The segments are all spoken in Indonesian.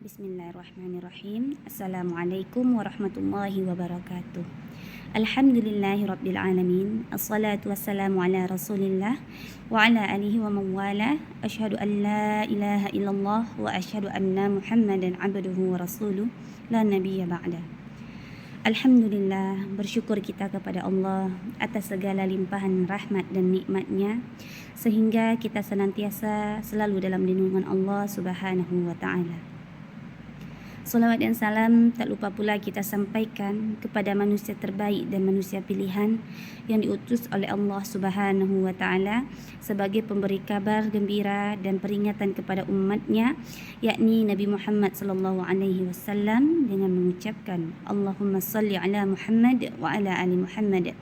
Bismillahirrahmanirrahim. Assalamualaikum warahmatullahi wabarakatuh. Alhamdulillahirabbil alamin. Assalatu wassalamu ala Rasulillah wa ala alihi wa mawala. Asyhadu an la ilaha illallah wa asyhadu anna Muhammadan abduhu wa rasuluh la nabiyya ba'da. Alhamdulillah, bersyukur kita kepada Allah atas segala limpahan rahmat dan nikmatnya sehingga kita senantiasa selalu dalam lindungan Allah Subhanahu wa taala. Salawat dan salam tak lupa pula kita sampaikan kepada manusia terbaik dan manusia pilihan yang diutus oleh Allah Subhanahu wa taala sebagai pemberi kabar gembira dan peringatan kepada umatnya, yakni Nabi Muhammad sallallahu alaihi wasallam, dengan mengucapkan Allahumma salli ala Muhammad wa ala ali Muhammad.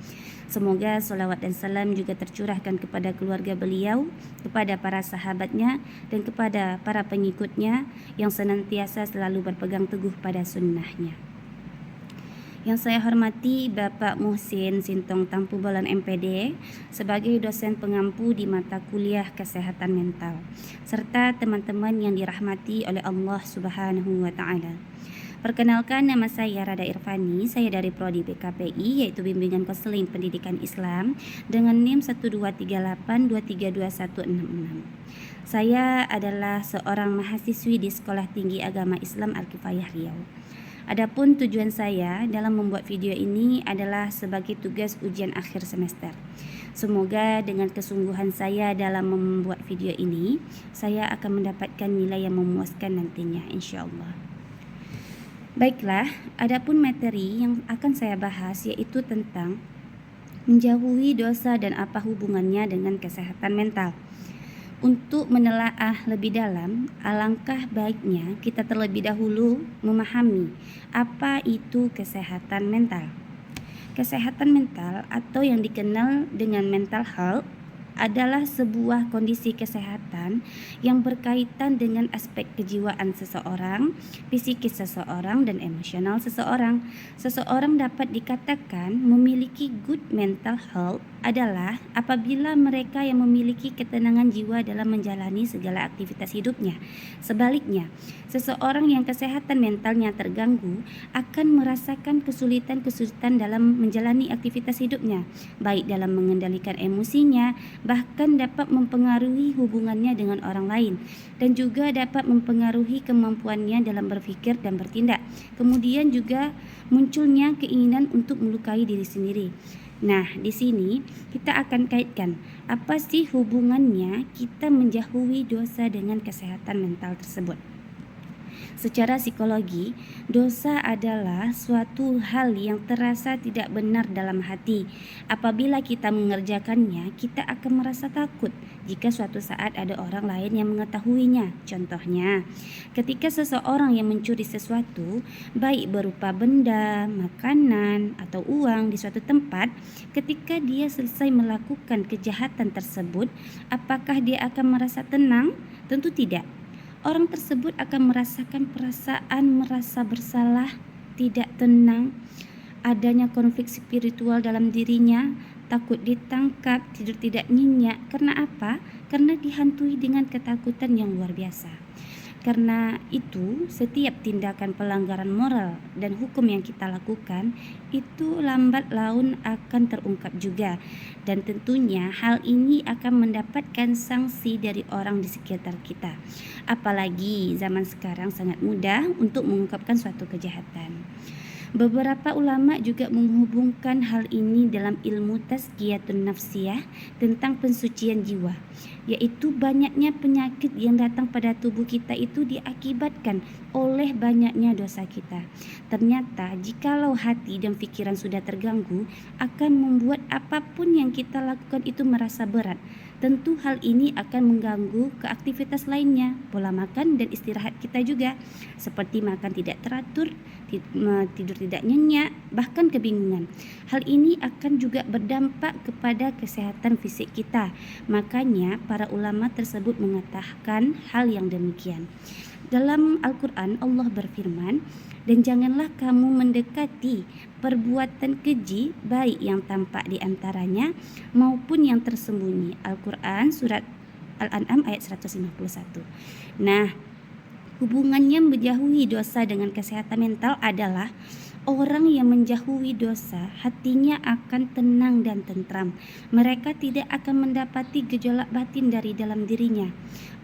Semoga salawat dan salam juga tercurahkan kepada keluarga beliau, kepada para sahabatnya dan kepada para pengikutnya yang senantiasa selalu berpegang teguh pada sunnahnya. Yang saya hormati Bapak Muhsin Sintong Tampu Bolon MPD sebagai dosen pengampu di mata kuliah kesehatan mental, serta teman-teman yang dirahmati oleh Allah Subhanahu wa taala. Perkenalkan, nama saya Rada Irfani, saya dari Prodi BKPI, yaitu Bimbingan Konseling Pendidikan Islam dengan NIM 12382321166. Saya adalah seorang mahasiswi di Sekolah Tinggi Agama Islam Al-Kifayah Riau. Adapun tujuan saya dalam membuat video ini adalah sebagai tugas ujian akhir semester. Semoga dengan kesungguhan saya dalam membuat video ini, saya akan mendapatkan nilai yang memuaskan nantinya, insyaAllah. Baiklah, adapun materi yang akan saya bahas yaitu tentang menjauhi dosa dan apa hubungannya dengan kesehatan mental. Untuk menelaah lebih dalam, alangkah baiknya kita terlebih dahulu memahami apa itu kesehatan mental. Kesehatan mental atau yang dikenal dengan mental health adalah sebuah kondisi kesehatan yang berkaitan dengan aspek kejiwaan seseorang, psikis seseorang, dan emosional seseorang. Seseorang dapat dikatakan memiliki good mental health adalah apabila mereka yang memiliki ketenangan jiwa dalam menjalani segala aktivitas hidupnya. Sebaliknya, seseorang yang kesehatan mentalnya terganggu akan merasakan kesulitan-kesulitan dalam menjalani aktivitas hidupnya, baik dalam mengendalikan emosinya, bahkan dapat mempengaruhi hubungannya dengan orang lain, dan juga dapat mempengaruhi kemampuannya dalam berpikir dan bertindak. Kemudian juga munculnya keinginan untuk melukai diri sendiri. Nah, di sini kita akan kaitkan apa sih hubungannya kita menjauhi dosa dengan kesehatan mental tersebut. Secara psikologi, dosa adalah suatu hal yang terasa tidak benar dalam hati. Apabila kita mengerjakannya, kita akan merasa takut jika suatu saat ada orang lain yang mengetahuinya. Contohnya, ketika seseorang yang mencuri sesuatu, baik berupa benda, makanan, atau uang di suatu tempat, ketika dia selesai melakukan kejahatan tersebut, apakah dia akan merasa tenang? Tentu tidak. Orang tersebut akan merasakan perasaan merasa bersalah, tidak tenang, adanya konflik spiritual dalam dirinya, takut ditangkap, tidur tidak nyenyak. Karena apa? Karena dihantui dengan ketakutan yang luar biasa. Karena itu, setiap tindakan pelanggaran moral dan hukum yang kita lakukan itu lambat laun akan terungkap juga. Dan tentunya hal ini akan mendapatkan sanksi dari orang di sekitar kita. Apalagi zaman sekarang sangat mudah untuk mengungkapkan suatu kejahatan. Beberapa ulama juga menghubungkan hal ini dalam ilmu tazkiyatun nafsiyah tentang pensucian jiwa, yaitu banyaknya penyakit yang datang pada tubuh kita itu diakibatkan oleh banyaknya dosa kita. Ternyata jikalau hati dan pikiran sudah terganggu, akan membuat apapun yang kita lakukan itu merasa berat. Tentu hal ini akan mengganggu ke aktivitas lainnya, pola makan dan istirahat kita juga, seperti makan tidak teratur, tidur tidak nyenyak, bahkan kebingungan. Hal ini akan juga berdampak kepada kesehatan fisik kita. Makanya para ulama tersebut mengatakan hal yang demikian. Dalam Al-Quran Allah berfirman, dan janganlah kamu mendekati perbuatan keji, baik yang tampak di antaranya maupun yang tersembunyi. Al-Quran surat Al-An'am ayat 151. Nah, Hubungannya menjauhi dosa dengan kesehatan mental adalah orang yang menjauhi dosa, hatinya akan tenang dan tentram. Mereka tidak akan mendapati gejolak batin dari dalam dirinya.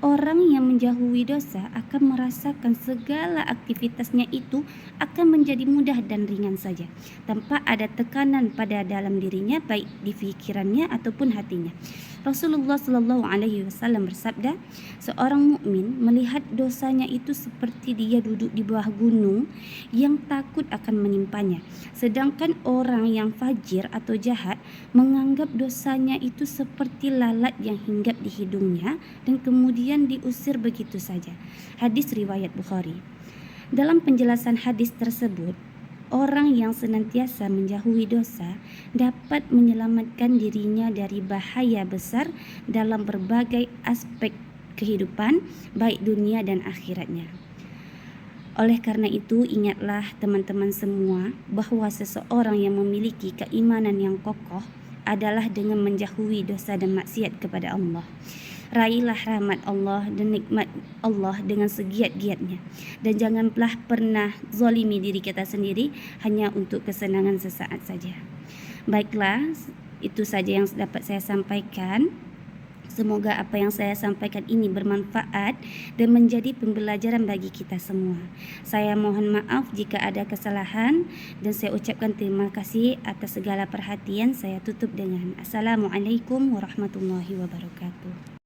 Orang yang menjauhi dosa akan merasakan segala aktivitasnya itu akan menjadi mudah dan ringan saja, tanpa ada tekanan pada dalam dirinya, baik di pikirannya ataupun hatinya. Rasulullah Shallallahu Alaihi Wasallam bersabda, seorang mukmin melihat dosanya itu seperti dia duduk di bawah gunung yang takut akan menimpanya. Sedangkan orang yang fajir atau jahat menganggap dosanya itu seperti lalat yang hinggap di hidungnya dan kemudian diusir begitu saja. Hadis riwayat Bukhari. Dalam penjelasan hadis tersebut, orang yang senantiasa menjauhi dosa dapat menyelamatkan dirinya dari bahaya besar dalam berbagai aspek kehidupan, baik dunia dan akhiratnya. Oleh karena itu, ingatlah teman-teman semua bahwa seseorang yang memiliki keimanan yang kokoh adalah dengan menjauhi dosa dan maksiat kepada Allah. Raihlah rahmat Allah dan nikmat Allah dengan segiat-giatnya. Dan janganlah pernah zalimi diri kita sendiri hanya untuk kesenangan sesaat saja. Baiklah, itu saja yang dapat saya sampaikan. Semoga apa yang saya sampaikan ini bermanfaat dan menjadi pembelajaran bagi kita semua. Saya mohon maaf jika ada kesalahan dan saya ucapkan terima kasih atas segala perhatian. Saya tutup dengan Assalamualaikum warahmatullahi wabarakatuh.